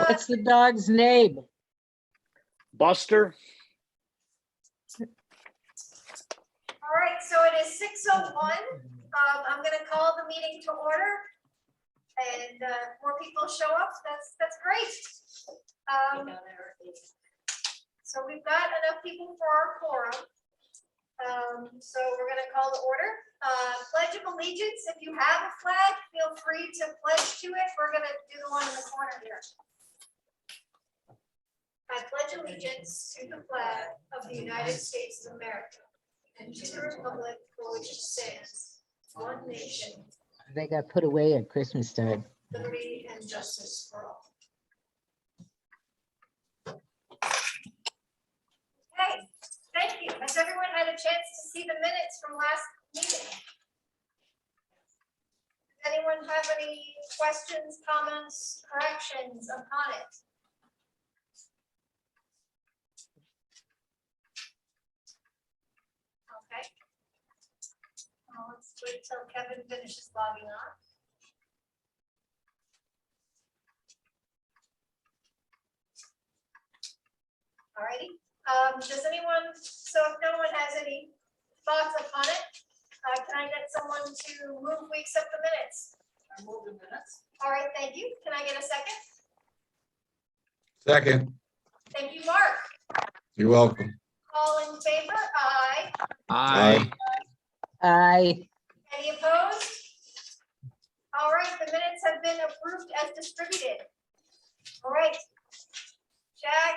What's the dog's name? Buster. All right, so it is 6:01. I'm gonna call the meeting to order. And more people show up, that's great. So we've got enough people for our quorum. So we're gonna call to order. Pledge of allegiance, if you have a flag, feel free to pledge to it. We're gonna do the one in the corner here. I pledge allegiance to the flag of the United States of America and to the republic for which it stands, one nation, They got put away at Christmas time. liberty and justice for all. Okay, thank you. Has everyone had a chance to see the minutes from last meeting? Does anyone have any questions, comments, corrections upon it? Okay. Well, let's wait till Kevin finishes logging on. Alrighty, does anyone, so if no one has any thoughts upon it, can I get someone to move we accept the minutes? I move the minutes. All right, thank you. Can I get a second? Second, Thank you, Mark. you're welcome. All in favor? Aye. Aye. Aye. Any opposed? All right, the minutes have been approved as distributed. All right. Jack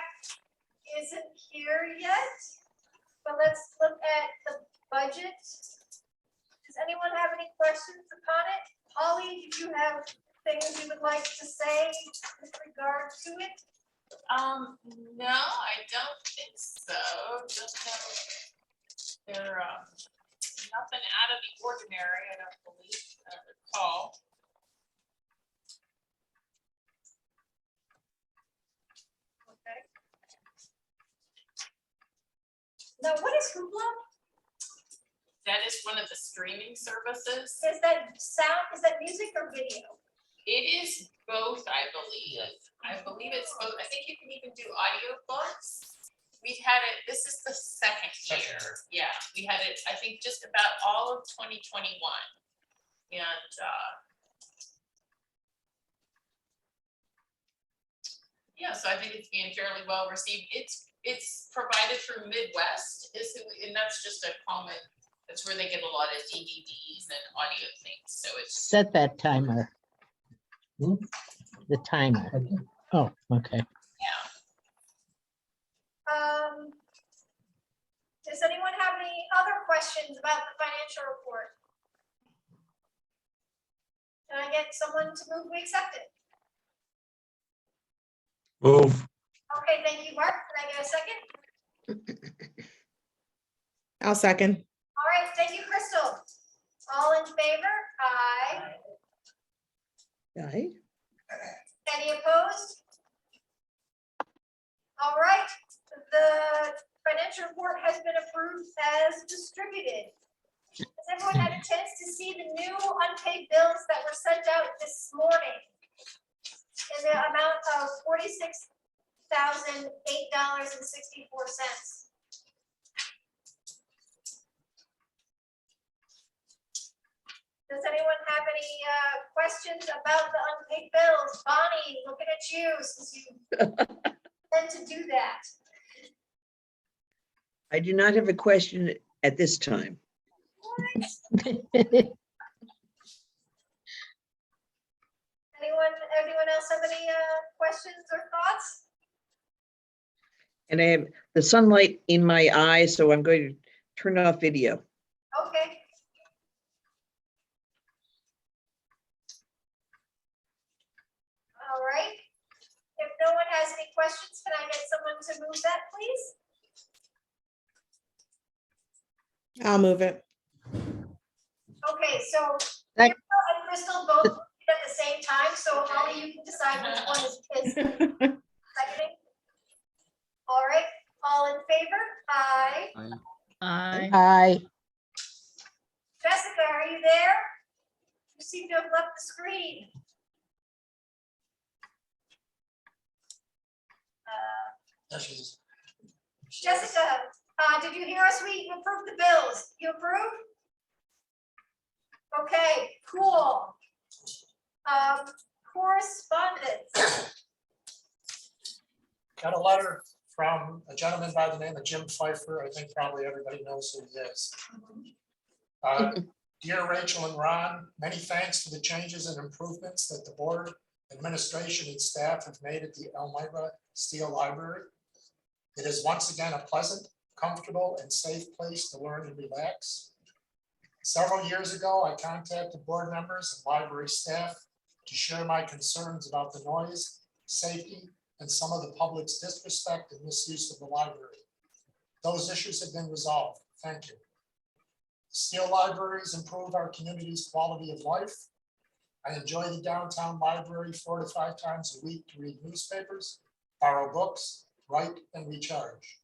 isn't here yet, but let's look at the budget. Does anyone have any questions upon it? Holly, do you have things you would like to say with regard to it? No, I don't think so. Just no, they're nothing out of the ordinary, I don't believe, I don't recall. Okay. Now, what is Hoopla? That is one of the streaming services. Is that sound, is that music or video? It is both, I believe. I believe it's both. I think you can even do audiobooks. We've had it, this is the second year. Yeah, we had it, I think, just about all of 2021. And yeah, so I think it's being fairly well received. It's provided through Midwest, and that's just a common, that's where they get a lot of DVDs and audio things. So it's Set that timer. The timer. Oh, okay. yeah. Does anyone have any other questions about the financial report? Can I get someone to move we accept it? Move. Okay, thank you, Mark. Can I get a second? I'll second. All right, thank you, Crystal. All in favor? Aye. Aye. Any opposed? All right, the financial report has been approved as distributed. Has everyone had a chance to see the new unpaid bills that were sent out this morning? In the amount of $46,008.64. Does anyone have any questions about the unpaid bills? Bonnie, looking at you since you tend to do that. I do not have a question at this time. Anyone else have any questions or thoughts? And I have the sunlight in my eyes, so I'm going to turn off video. Okay. All right. If no one has any questions, can I get someone to move that, please? I'll move it. Okay, so Sec- April and Crystal both moved at the same time, so Holly, you can decide which one is seconding. All right, all in favor? Aye. Aye. Aye. Jessica, are you there? You seem to have left the screen. Jessica, did you hear us? We approved the bills. You approve? Okay, cool. Correspondence. Got a letter from a gentleman by the name of Jim Pfeiffer. I think probably everybody knows who he is. Dear Rachel and Ron, many thanks for the changes and improvements that the board, administration, and staff have made at the Elmira Steele Library. It is once again a pleasant, comfortable, and safe place to learn and relax. Several years ago, I contacted board members and library staff to share my concerns about the noise, safety, and some of the public's disrespect and misuse of the library. Those issues have been resolved. Thank you. Steele libraries improve our community's quality of life. I enjoy the downtown library 4 to 5 times a week to read newspapers, borrow books, write, and recharge.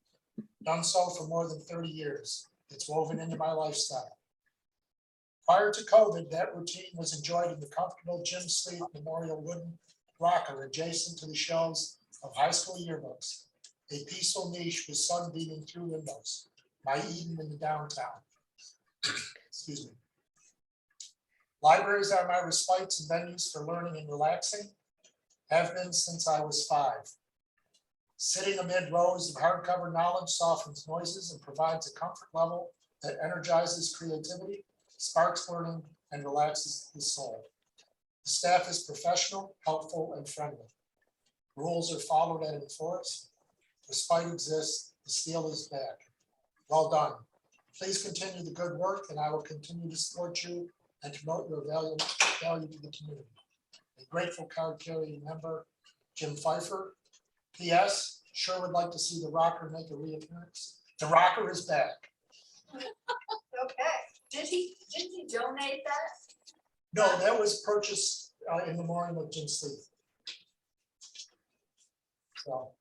Done so for more than 30 years. It's woven into my lifestyle. Prior to COVID, that routine was enjoyed in the comfortable Jim Sleeth Memorial wooden rocker adjacent to the shelves of high school yearbooks. A peaceful niche with sun beaming through windows. My Eden in the downtown. Excuse me. Libraries are my respites and venues for learning and relaxing. Have been since I was 5. Sitting amid rows of hardcover knowledge softens noises and provides a comfort level that energizes creativity, sparks learning, and relaxes the soul. The staff is professional, helpful, and friendly. Rules are followed and enforced. Respite exists, the Steele is back. Well done. Please continue the good work, and I will continue to support you and promote your value to the community. A grateful card carrying member, Jim Pfeiffer. P.S. Sure would like to see the rocker make a reappearance. The rocker is back. Okay. Didn't he donate that? No, that was purchased in memoriam of Jim Sleeth. So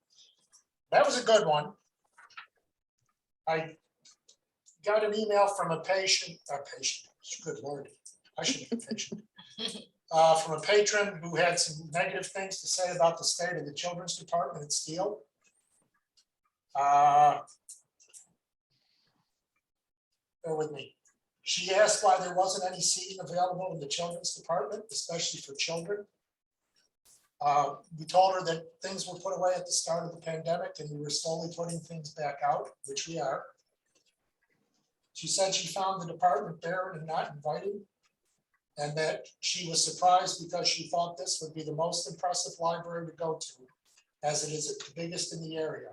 that was a good one. I got an email from a patient, good Lord, I should be patient. From a patron who had some negative things to say about the state of the children's department at Steele. Bear with me. She asked why there wasn't any seating available in the children's department, especially for children. We told her that things were put away at the start of the pandemic and we were slowly putting things back out, which we are. She said she found the department barren and not inviting, and that she was surprised because she thought this would be the most impressive library to go to, as it is the biggest in the area.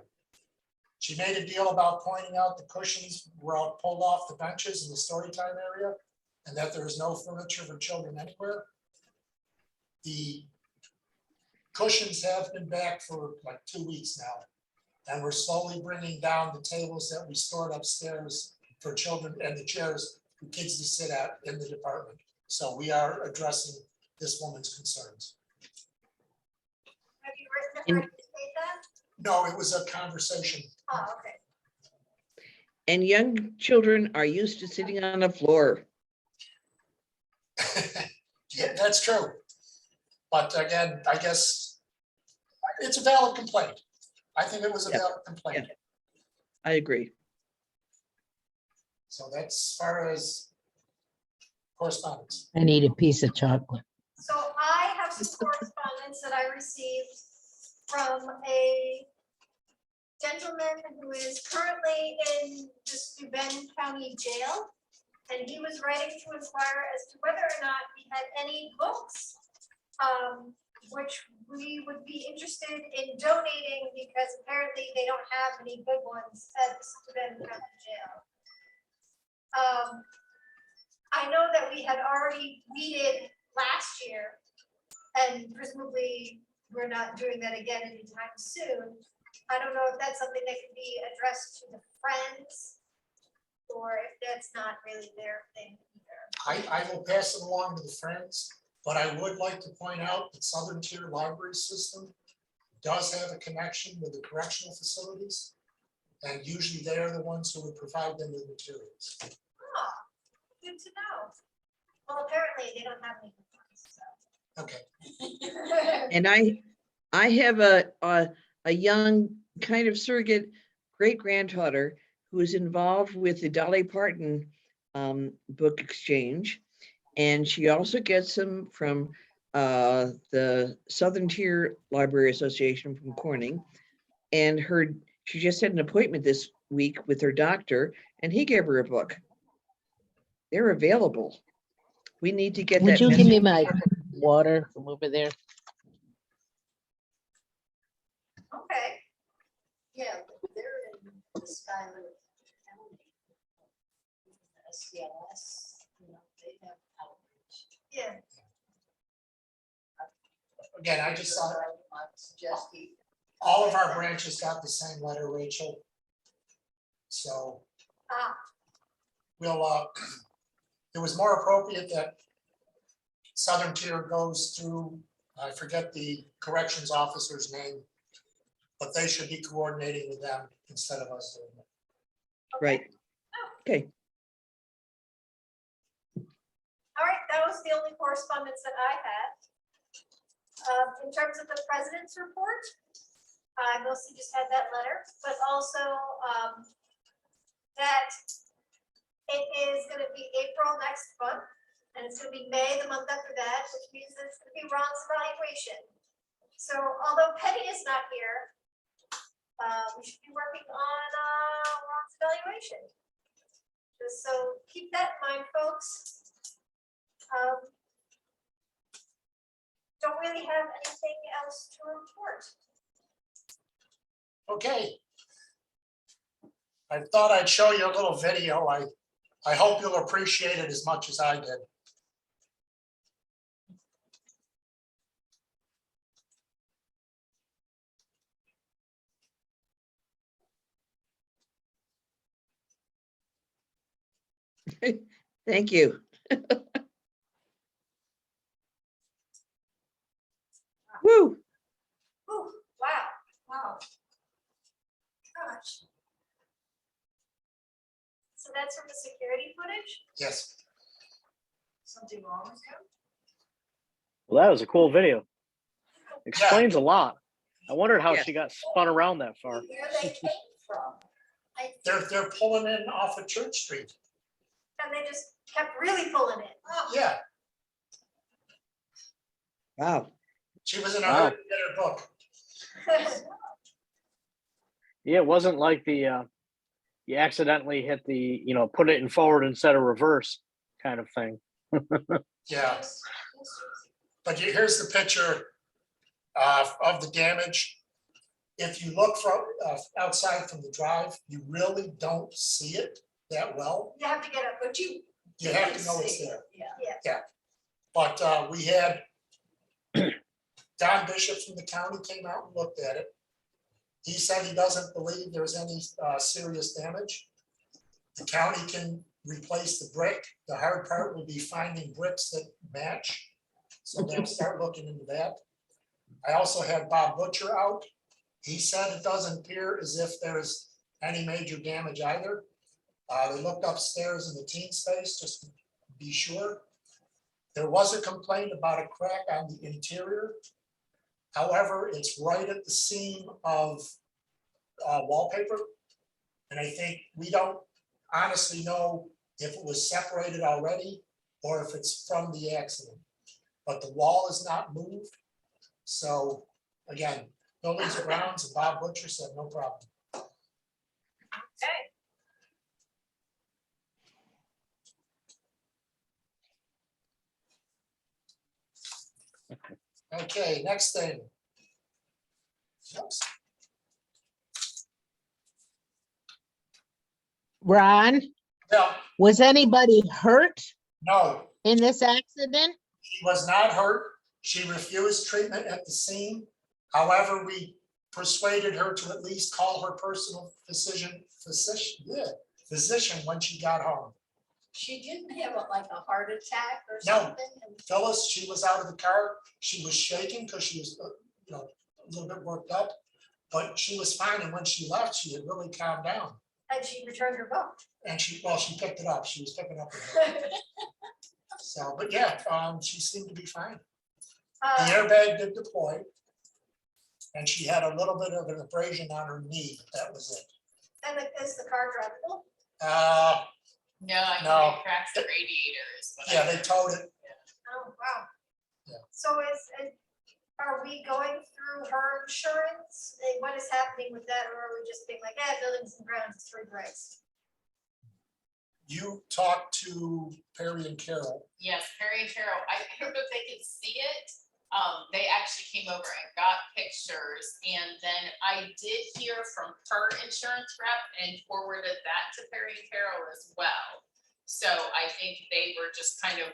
She made a deal about pointing out the cushions were all pulled off the benches in the story time area, and that there is no furniture for children anywhere. The cushions have been back for like 2 weeks now, and we're slowly bringing down the tables that we stored upstairs for children and the chairs for kids to sit at in the department. So we are addressing this woman's concerns. Have you written it? State that? No, it was a conversation. Oh, okay. And young children are used to sitting on the floor. Yeah, that's true. But again, I guess it's a valid complaint. I think it was a Yep. valid complaint. I agree. So that's as far as correspondence. I need a piece of chocolate. So I have some correspondence that I received from a gentleman who is currently in the Steuben County Jail. And he was writing to inquire as to whether or not we had any books, which we would be interested in donating because apparently they don't have any good ones at the Steuben County Jail. I know that we had already weeded last year, and presumably we're not doing that again anytime soon. I don't know if that's something that can be addressed to the Friends, or if that's not really their thing either. I will pass it along to the Friends, but I would like to point out that Southern Tier Library System does have a connection with the correctional facilities. And usually they are the ones who would provide them with materials. Oh, good to know. Well, apparently they don't have any good ones, Okay. so. And I have a young kind of surrogate great-granddaughter who is involved with the Dolly Parton book exchange. And she also gets them from the Southern Tier Library Association from Corning. And she just had an appointment this week with her doctor, and he gave her a book. They're available. We need to get Would that. you give me message. my water from over there? Okay, Yeah, but they're in the Skyler County. SCLS, you know, they have outreach. yeah, Again, I just saw, So I would suggest you. all of our branches got the same letter, Rachel. So ah, we'll, it was more appropriate that Southern Tier goes through, I forget the corrections officer's name, but they should be coordinating with them instead of us doing it. Right. Okay. all right, that was the only correspondence that I had. In terms of the president's report, I mostly just had that letter, but also that it is gonna be April next month, and it's gonna be May the month after that, which means it's gonna be Ron's evaluation. So although Penny is not here, we should be working on Ron's evaluation. Just so keep that in mind, folks. Don't really have anything else to report. Okay. I thought I'd show you a little video. I hope you'll appreciate it as much as I did. Thank you. Woo. Ooh, wow. Gosh. So that's from the security footage? Yes. Something wrong with him? Well, that was a cool video. Explains a lot. I wondered how Yeah. she got spun around that far. Where they came from? They're pulling in off of Church Street. And they just kept really pulling it. Yeah, Wow. she was in a Wow. hurry to get her book. Yeah, it wasn't like the you accidentally hit the, put it in forward instead of reverse kind of thing. Yeah, but here's the picture of the damage. If you look from outside from the drive, you really don't see it that well. You have to get up, but You have to know it's there. Yeah. But we had Don Bishop from the county came out and looked at it. He said he doesn't believe there's any serious damage. The county can replace the brick. The hard part will be finding bricks that match. So they'll start looking into that. I also had Bob Butcher out. He said it doesn't appear as if there's any major damage either. They looked upstairs in the teen space just to be sure. There was a complaint about a crack on the interior. However, it's right at the seam of wallpaper. And I think we don't honestly know if it was separated already or if it's from the accident. But the wall is not moved. So again, buildings and grounds, and Bob Butcher said no problem. okay. Okay, next thing. Oops. Ron, Yeah, was anybody hurt no, in this accident? she was not hurt. She refused treatment at the scene. However, we persuaded her to at least call her personal physician when she got home. She didn't have like a heart attack or No. something? And Phyllis, she was out of the car. She was shaking because she was, a little bit worked up, but she was fine. And when she left, she had really calmed down. And she returned her book. And she picked it up. She was picking up her book. So, but yeah, she seemed to be fine. The airbag did deploy. And she had a little bit of an abrasion on her knee, but that was it. And is the car drivable? No, I No. think it cracks the radiators. Yeah, they towed it. Oh, wow. Yeah. So are we going through her insurance? What is happening with that? Or are we just being like, buildings and grounds, it's repriced? You talked to Perry and Carol. Yes, Perry and Carol, I don't know if they can see it. They actually came over and got pictures, and then I did hear from her insurance rep and forwarded that to Perry and Carol as well. So I think they were just kind of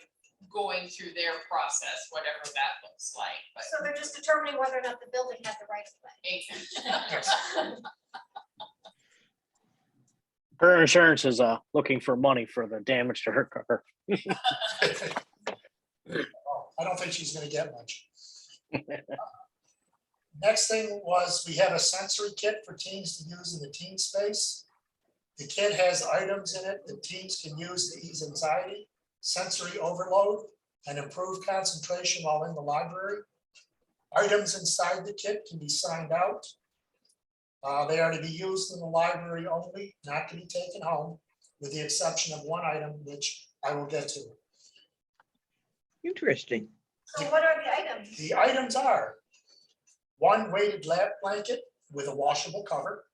going through their process, whatever that looks like, but. So they're just determining whether or not the building has the right of way. Exactly. Her insurance is looking for money for the damage to her car. I don't think she's gonna get much. Next thing was, we have a sensory kit for teens to use in the teen space. The kit has items in it that teens can use to ease anxiety, sensory overload, and improve concentration while in the library. Items inside the kit can be signed out. They are to be used in the library only, not to be taken home, with the exception of one item, which I will get to. Interesting. So what are the items? The items are one weighted lap blanket with a washable cover,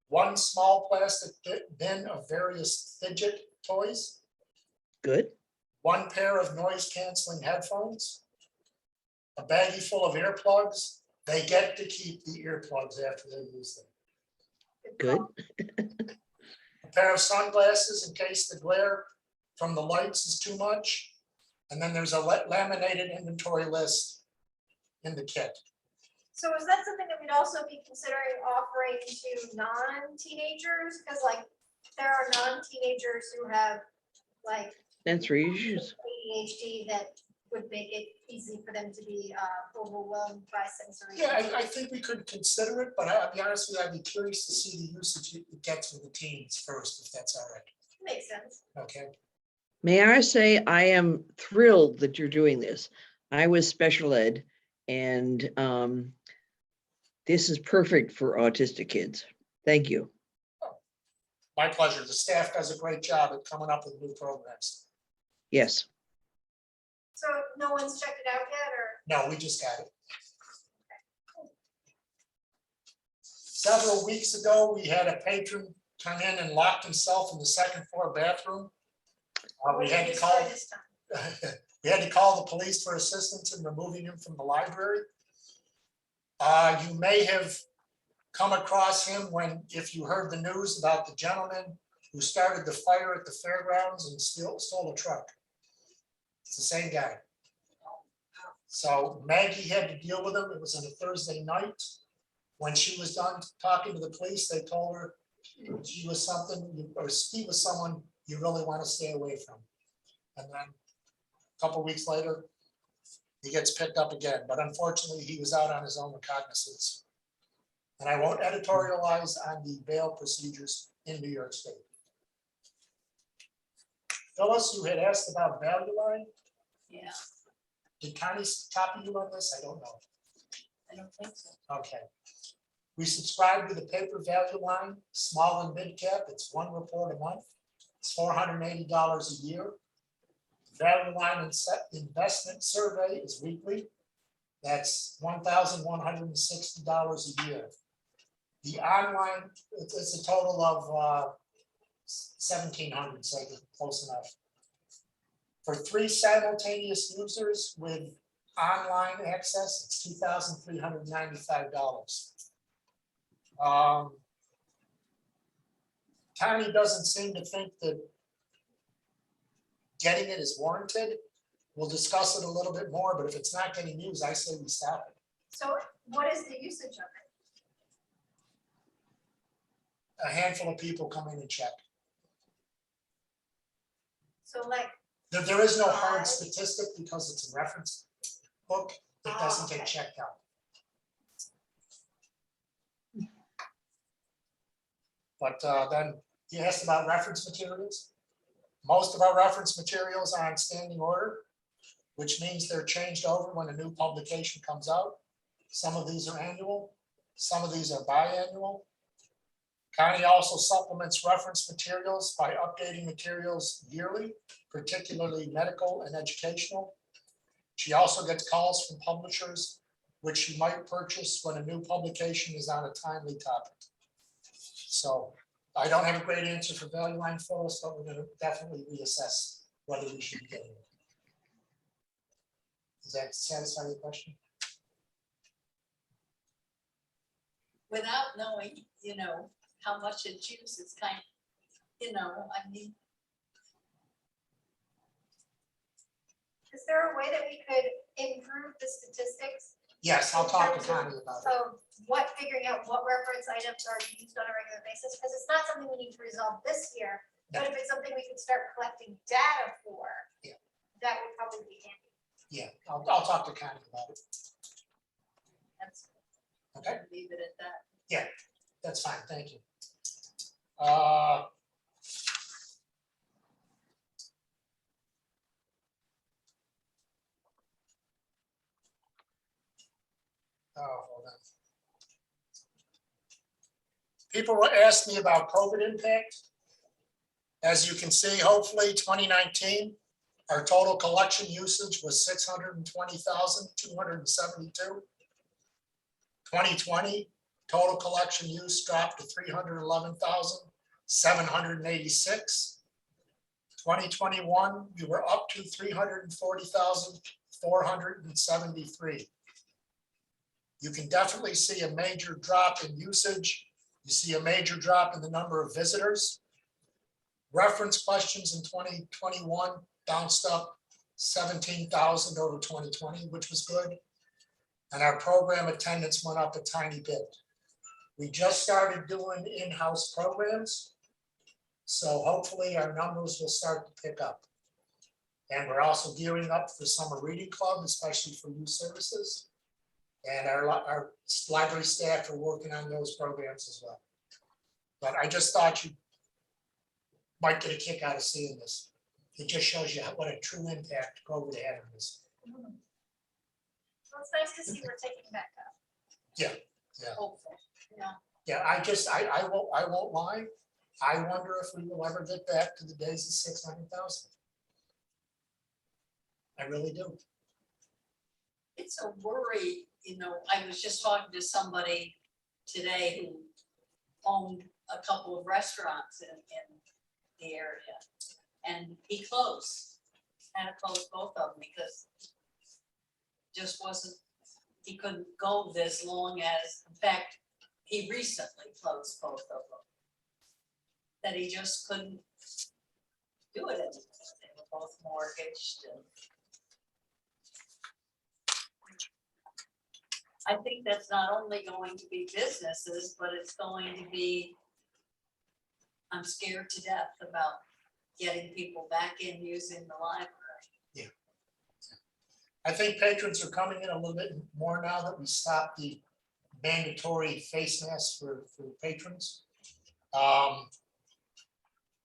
one small plastic bin of various fidget toys, Good. one pair of noise canceling headphones, a baggie full of earplugs. They get to keep the earplugs after they use them. Good. A pair of sunglasses in case the glare from the lights is too much. And then there's a laminated inventory list in the kit. So is that something that we'd also be considering offering to non-teenagers? Because like, there are non-teenagers who have like Sensory issues. ADHD that would make it easy for them to be overwhelmed by sensory. Yeah, I think we could consider it, but I'll be honest with you, I'd be curious to see the usage it gets with the teens first, if that's all right. Makes sense. Okay. May I say, I am thrilled that you're doing this. I was special ed, and this is perfect for autistic kids. Thank you. My pleasure. The staff does a great job at coming up with new programs. Yes. So no one's checked it out yet, or? No, we just got it. Several weeks ago, we had a patron come in and locked himself in the second floor bathroom. We had to call. This time. We had to call the police for assistance in removing him from the library. You may have come across him if you heard the news about the gentleman who started the fire at the fairgrounds and stole a truck. It's the same guy. So Maggie had to deal with him. It was on a Thursday night. When she was done talking to the police, they told her he was someone you really want to stay away from. And then a couple of weeks later, he gets picked up again, but unfortunately he was out on his own recognizance. And I won't editorialize on the bail procedures in New York State. Phyllis, you had asked about value line. Yeah, Did Connie copy you on this? I don't know. I don't think so. Okay. We subscribe to the paper value line, small and mid cap. It's one report a month. It's $480 a year. Value line investment survey is weekly. That's $1,160 a year. The online, it's a total of 1,700, so close enough. For 3 simultaneous users with online access, it's $2,395. Connie doesn't seem to think that getting it is warranted. We'll discuss it a little bit more, but if it's not getting used, I say we stop it. So what is the usage of it? A handful of people come in and check. So like, There is no hard statistic because it's a reference book. It doesn't okay. get checked out. But then you asked about reference materials. Most of our reference materials are in standing order, which means they're changed over when a new publication comes out. Some of these are annual, some of these are biannual. County also supplements reference materials by updating materials yearly, particularly medical and educational. She also gets calls from publishers, which she might purchase when a new publication is on a timely topic. So I don't have a great answer for Value Line Phyllis, but we're gonna definitely reassess whether we should get it. Does that satisfy your question? Without knowing, how much it chooses, it's kind of, I mean, Is there a way that we could improve the statistics Yes, I'll talk to Connie about it. of figuring out what reference items are used on a regular basis? Because it's not something we need to resolve this year, but if it's something we can start collecting data for, Yeah. that would probably be handy. Yeah, I'll talk to Connie about it. that's. Okay. Leave it at that. That's fine, thank you. Hold on. People were asking me about COVID impact. As you can see, hopefully 2019, our total collection usage was 620,272. 2020, total collection use dropped to 311,786. 2021, we were up to 340,473. You can definitely see a major drop in usage. You see a major drop in the number of visitors. Reference questions in 2021 bounced up 17,000 over 2020, which was good. And our program attendance went up a tiny bit. We just started doing in-house programs. So hopefully our numbers will start to pick up. And we're also gearing up for summer reading club, especially for youth services. And our library staff are working on those programs as well. But I just thought you might get a kick out of seeing this. It just shows you what a true impact COVID had on this. So it's nice to see we're taking back up. Yeah. Hopeful, Yeah, I won't lie. I wonder if we will ever get back to the days of 600,000. I really do. It's a worry, I was just talking to somebody today who owned a couple of restaurants in the area. And he closed, had to close both of them because just wasn't, he couldn't go this long as, in fact, he recently closed both of them. That he just couldn't do it anymore. They were both mortgaged and I think that's not only going to be businesses, but it's going to be, I'm scared to death about getting people back in using the library. I think patrons are coming in a little bit more now that we stopped the mandatory face masks for patrons.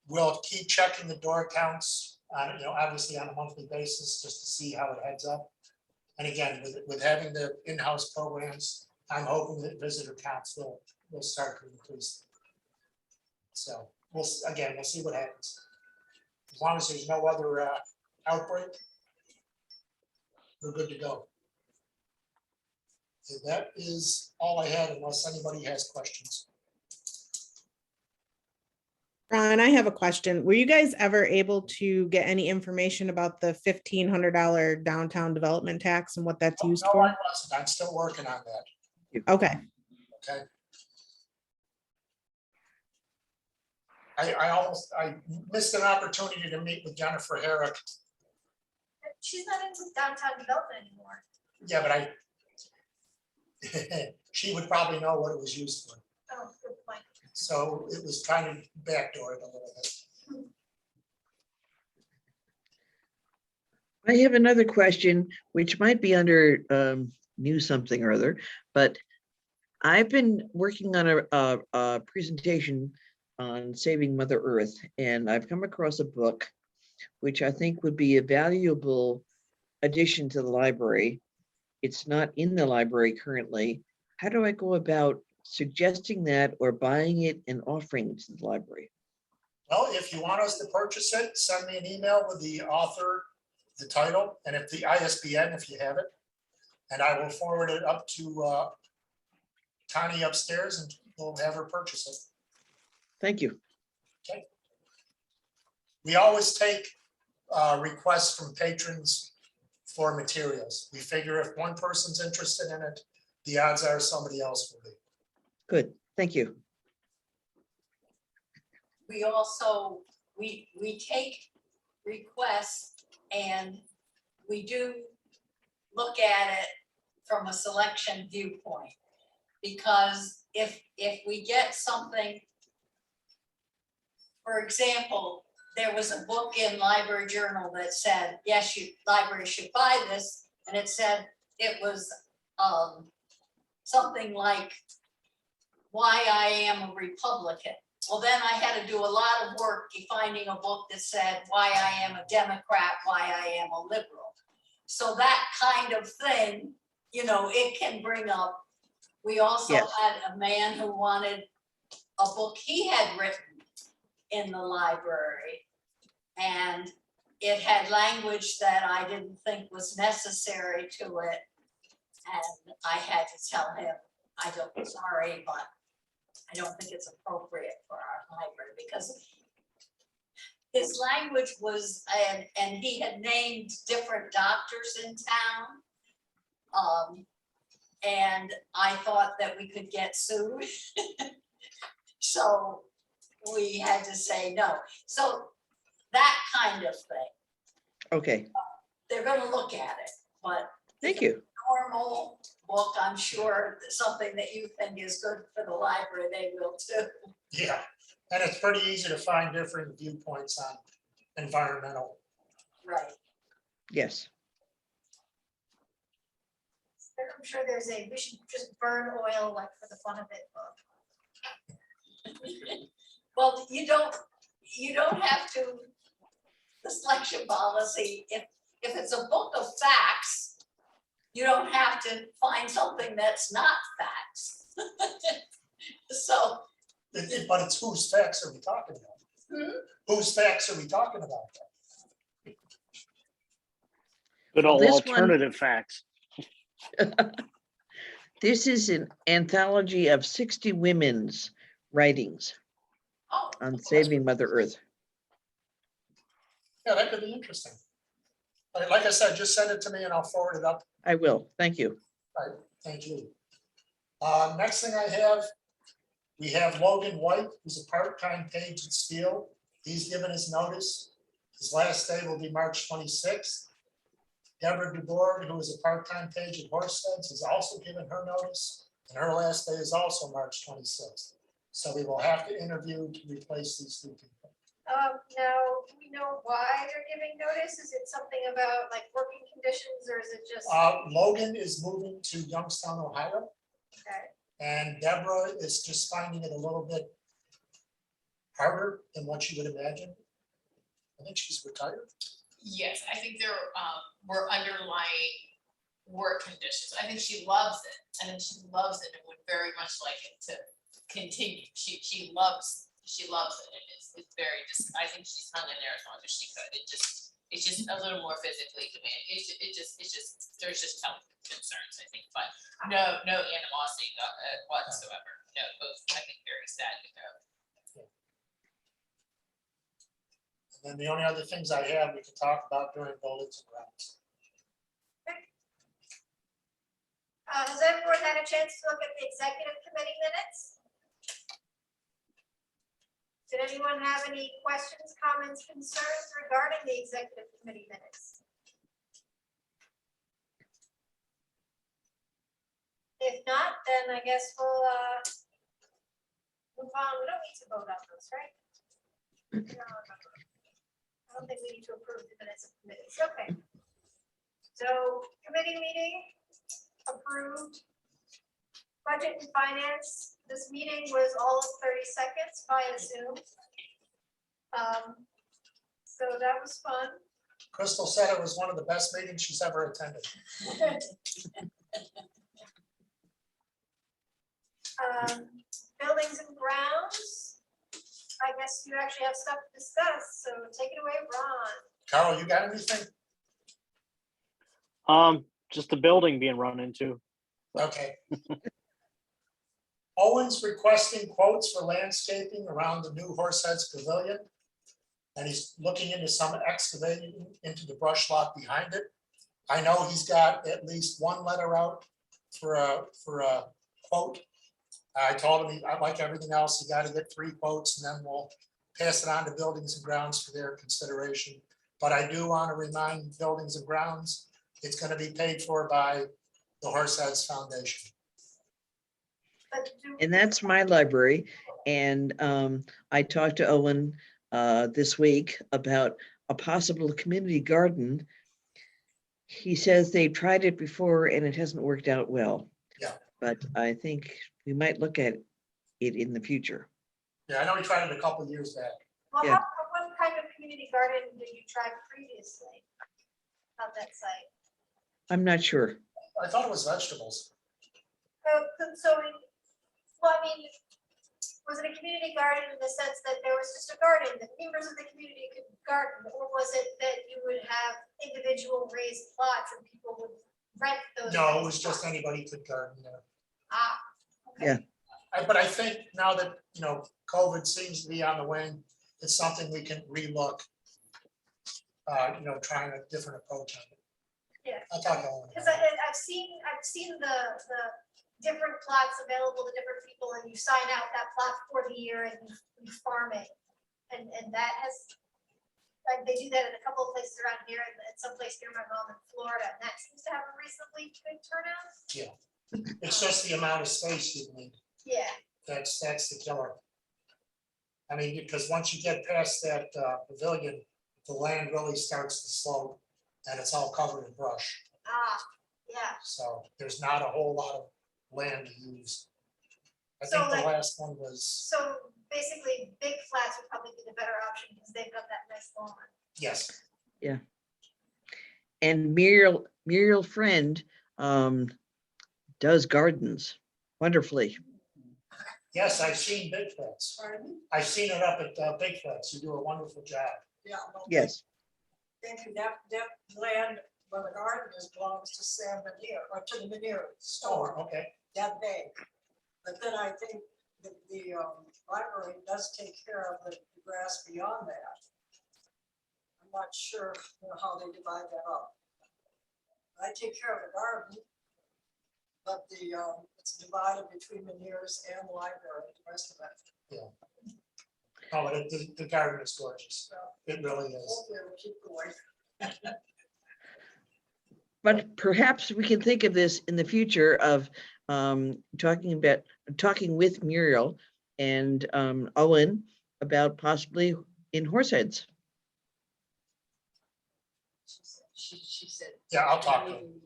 We'll keep checking the door counts, obviously on a monthly basis, just to see how it heads up. And again, with having the in-house programs, I'm hoping that visitor counts will start to increase. So we'll see what happens. As long as there's no other outbreak, we're good to go. So that is all I had, unless anybody has questions. Ron, I have a question. Were you guys ever able to get any information about the $1,500 downtown development tax and what that's used No, I for? wasn't. I'm still working on that. Okay, Okay. I missed an opportunity to meet with Jennifer Herrick. She's not in downtown development anymore. Yeah, but she would probably know what it was used for. Oh, good point. So it was kind of backdoored a little bit. I have another question, which might be under new something or other, but I've been working on a presentation on saving Mother Earth, and I've come across a book which I think would be a valuable addition to the library. it's not in the library currently, how do I go about suggesting that or buying it and offering it to the library? Well, if you want us to purchase it, send me an email with the author, the title, and if the ISBN, if you have it. And I will forward it up to Tani upstairs and we'll have her purchase it. Thank you. We always take requests from patrons for materials. We figure if one person's interested in it, the odds are somebody else will be. Good, thank you. We also, we take requests and we do look at it from a selection viewpoint. Because if we get something, for example, there was a book in Library Journal that said, yes, libraries should buy this. And it said it was something like Why I Am a Republican. Well, then I had to do a lot of work finding a book that said Why I Am a Democrat, Why I Am a Liberal. So that kind of thing, you know, it can bring up. We also Yes. had a man who wanted a book he had written in the library. And it had language that I didn't think was necessary to it. And I had to tell him, sorry, but I don't think it's appropriate for our library because his language was, and he had named different doctors in town. And I thought that we could get sued. So we had to say no. So that kind of thing, Okay, they're gonna look at it, but thank you. normal book, I'm sure something that you think is good for the library, they will too. Yeah, and it's pretty easy to find different viewpoints on environmental. Right. Yes, I'm sure we should just burn oil like for the fun of it book. Well, you don't have to, the selection policy, if it's a book of facts, you don't have to find something that's not facts. So. But it's whose facts are we talking about? Whose facts are we talking about? Good old This one- alternative facts. this is an anthology of 60 women's writings Oh, on saving Mother Earth. Yeah, that could be interesting. But like I said, just send it to me and I'll forward it up. I will, thank you. Right, thank you. Next thing I have, we have Logan White, who's a part-time page at Steel. He's given his notice. His last day will be March 26th. Deborah DeBoer, who is a part-time page at Horsted's, has also given her notice, and her last day is also March 26th. So we will have to interview to replace these two people. Now, do we know why they're giving notice? Is it something about like working conditions or is it just? Logan is moving to Youngstown, Ohio. Okay. And Deborah is just finding it a little bit harder than what you would imagine. I think she's retired. Yes, I think there were underlying work conditions. I think she loves it. I think she loves it and would very much like it to continue. She loves it, and it's very I think she's hung in there as long as she could. It's just a little more physically demanding. There's just health concerns, I think, but no animosity whatsoever. No, both I think very sad to go. And then the only other things I have, we can talk about during buildings and grounds. Has everyone had a chance to look at the executive committee minutes? Did anyone have any questions, comments, concerns regarding the executive committee minutes? If not, then I guess we'll move on. We don't need to vote on those, right? No, I don't think we need to approve the minutes of committees. Okay. So committee meeting approved. Budget and finance, this meeting was all of 30 seconds, I assume. So that was fun. Crystal said it was one of the best meetings she's ever attended. Buildings and grounds. I guess you actually have stuff to discuss, so take it away, Ron. Carol, you got anything? Just the building being run into. Okay. Owen's requesting quotes for landscaping around the new Horseheads Pavilion. And he's looking into some excavating into the brush lot behind it. I know he's got at least one letter out for a quote. I told him, like everything else, you gotta get 3 quotes and then we'll pass it on to Buildings and Grounds for their consideration. But I do want to remind Buildings and Grounds, it's gonna be paid for by the Horseheads Foundation. But And that's my library. And I talked to Owen this week about a possible community garden. He says they've tried it before and it hasn't worked out well. Yeah. But I think we might look at it in the future. Yeah, I know he tried it a couple of years back. Well, Yeah. what kind of community garden did you try previously on that site? I'm not sure. I thought it was vegetables. Well, I mean, was it a community garden in the sense that there was just a garden that members of the community could garden? Or was it that you would have individual raised plots and people would rent those? No, it raised was just plots? anybody could garden there. Ah, okay. Yeah. But I think now that, COVID seems to be on the wane, it's something we can relook. Trying a different approach on it. Yeah. I'll talk to Owen. Because I've seen the different plots available to different people and you sign out that plot for the year and you farm it. And that has, like, they do that in a couple of places around here and someplace near my mom in Florida. And that seems to have a reasonably good turnout. It's just the amount of space you need. Yeah. That's the killer. I mean, because once you get past that pavilion, the land really starts to slope and it's all covered in brush. Ah, yeah. So there's not a whole lot of land to use. I So, think the like- last one was, So basically, big flats would probably be the better option because they've got that nice lawn. yes, And Muriel Friend does gardens wonderfully. yes, I've seen Big Flats. Pardon? I've seen it up at Big Flats. You do a wonderful job. Yeah. well, Yes. Thank you. That land where the garden is belongs to Sam Manier, or to the Manier store, Okay, that big. But then I think the library does take care of the grass beyond that. I'm not sure how they divide that up. I take care of the garden, but it's divided between Meniere's and the library, the rest of it. oh, but the garden is gorgeous. It really is. Hopefully it'll keep going. But perhaps we can think of this in the future of talking with Muriel and Owen about possibly in Horseheads. She said. Yeah, I'll talk to him. maybe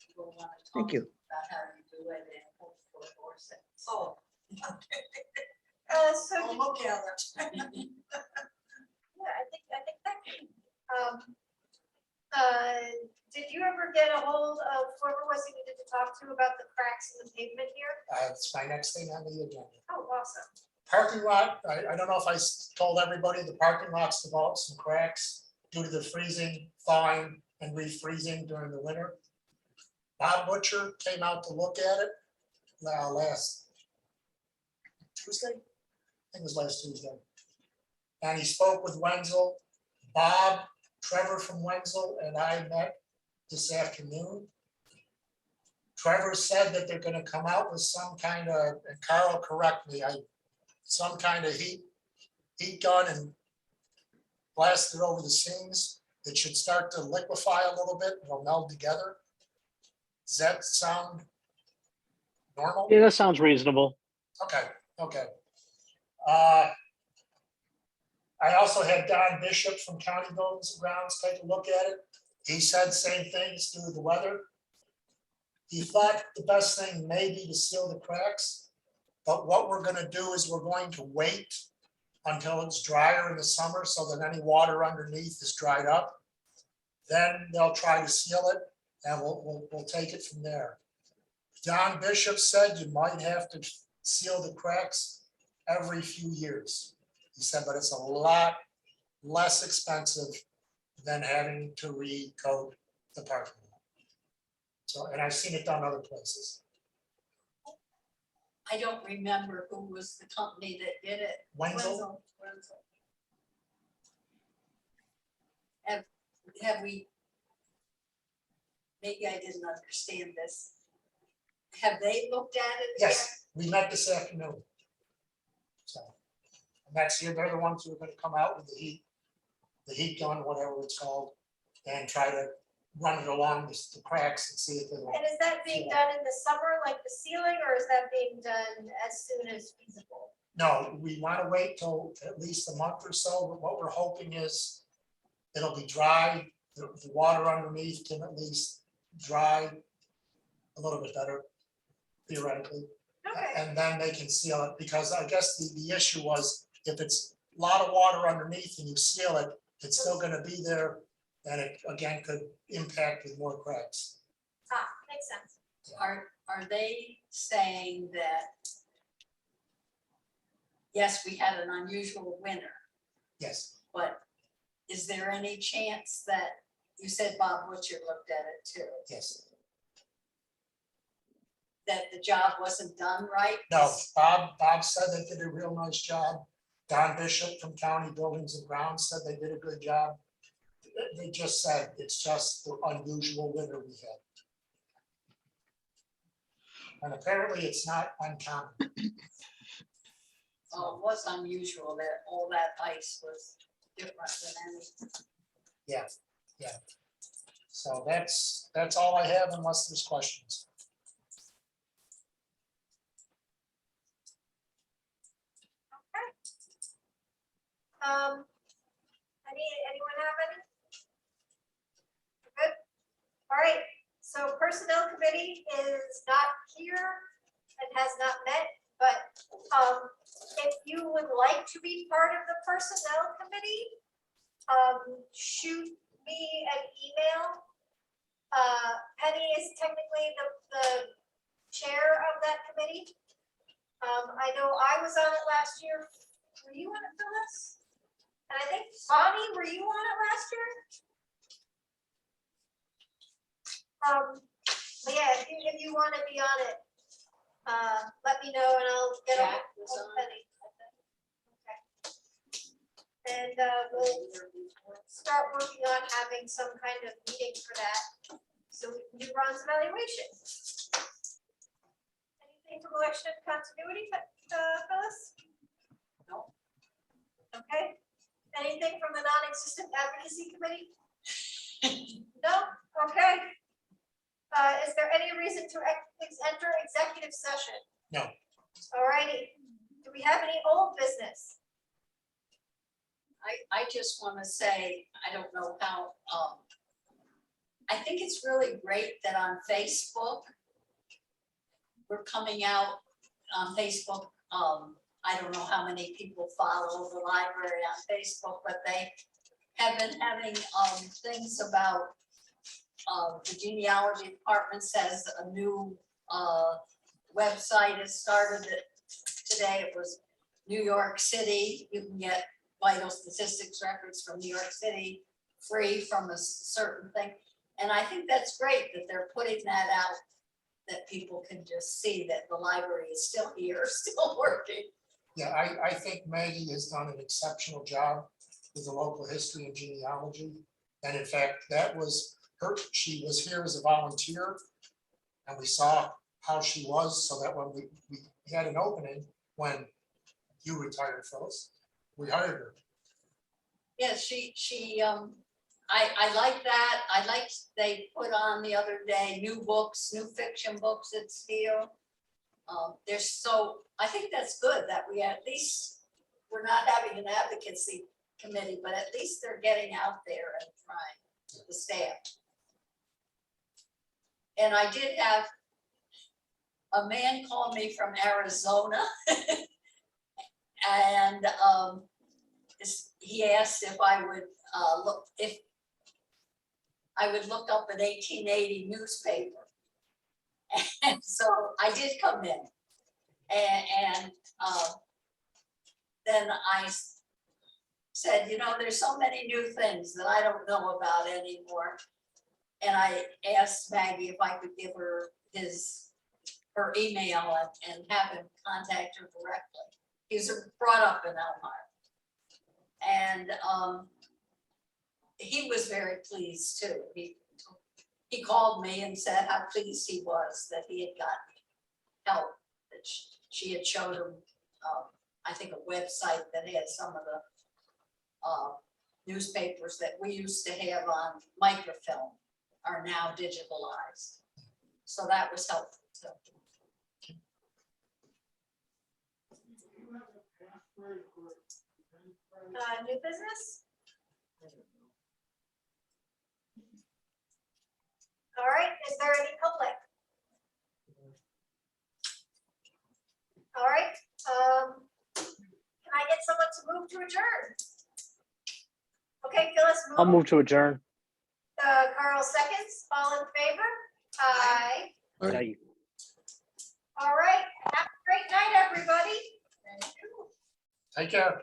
people will wanna Thank talk you. About how you do it and hope for horse. Oh. So I'll look at it. yeah, I think that can, did you ever get a hold of whoever was you needed to talk to about the cracks in the pavement here? It's my next thing on the agenda. Oh, awesome. Parking lot, I don't know if I told everybody, the parking lot's developed some cracks due to the freezing, thawing, and refreezing during the winter. Bob Butcher came out to look at it last Tuesday? I think it was last Tuesday. And he spoke with Wenzel. Bob, Trevor from Wenzel, and I met this afternoon. Trevor said that they're gonna come out with some kind of, and Carl, correct me, some kind of heat gun and blast it over the seams. It should start to liquefy a little bit, it'll meld together. Does that sound normal? Yeah, that sounds reasonable. Okay. I also had Don Bishop from County Buildings and Grounds take a look at it. He said same things due to the weather. He thought the best thing may be to seal the cracks, but what we're gonna do is we're going to wait until it's drier in the summer so that any water underneath is dried up. then they'll try to seal it, and we'll take it from there. Don Bishop said you might have to seal the cracks every few years. He said, but it's a lot less expensive than having to recoat the parking lot. So, and I've seen it done other places. I don't remember who was the company that did it. Wenzel, Have we? Maybe I didn't understand this. Have they looked at it? yes, we met this afternoon. So, and that's, they're the ones who are gonna come out with the heat gun, whatever it's called, and try to run it along the cracks and see if they want. And is that being done in the summer, like the ceiling, or is that being done as soon as feasible? No, we want to wait till at least a month or so, but what we're hoping is it'll be dry, the water underneath can at least dry a little bit better theoretically. Okay, And then they can seal it, because I guess the issue was if it's a lot of water underneath and you seal it, it's still gonna be there, and it again could impact with more cracks. makes sense. Are they saying that? Yes, we had an unusual winter, Yes, but is there any chance that, you said Bob Butcher looked at it too, yes. that the job wasn't done right? No, Bob said they did a real nice job. Don Bishop from County Buildings and Grounds said they did a good job. They just said it's just the unusual winter we had. And apparently it's not uncommon. Oh, it was unusual that all that ice was different than any. Yeah. So that's all I have unless there's questions. Anyone have any? Good. All right, so Personnel Committee is not here and has not met, but if you would like to be part of the Personnel Committee, shoot me an email. Penny is technically the chair of that committee. I know I was on it last year. Were you on it, Phyllis? And I think Bonnie, were you on it last year? But yeah, if you want to be on it, let me know and I'll get on Jack was with on. Penny. Okay. And we'll start working on having some kind of meeting for that, so we can do Ron's evaluation. Anything from election continuity, Phyllis? No. Okay. Anything from the non-existent advocacy committee? No, okay. Is there any reason to enter executive session? No. All righty. Do we have any old business? I just want to say, I don't know how, I think it's really great that on Facebook, we're coming out on Facebook. I don't know how many people follow the library on Facebook, but they have been having things about the genealogy department says a new website has started today. It was New York City. You can get vital statistics records from New York City free from a certain thing. And I think that's great that they're putting that out, that people can just see that the library is still here, still working. Yeah, I think Maggie has done an exceptional job with the local history and genealogy. And in fact, that was her, she was here as a volunteer. And we saw how she was, so that when we had an opening, when you retired, Phyllis, we hired her. Yeah, I like that. I liked they put on the other day, new books, new fiction books at Steele. I think that's good that we at least, we're not having an advocacy committee, but at least they're getting out there and trying, the staff. And I did have a man call me from Arizona and he asked if I would look, if I would look up an 1880 newspaper. And so I did come in. And then I said, you know, there's so many new things that I don't know about anymore. And I asked Maggie if I could give her her email and have him contact her directly. He's brought up in Elmira. And he was very pleased too. He called me and said how pleased he was that he had gotten help, that she had showed him, I think, a website that had some of the newspapers that we used to have on microfilm are now digitalized. So that was helpful too. New business? All right, is there any public? All right, can I get someone to move to adjourn? Okay, Phyllis, I'll move to adjourn. Carl seconds, all in favor? Aye. Aye. Aye. All right, have a great night, everybody. Take care.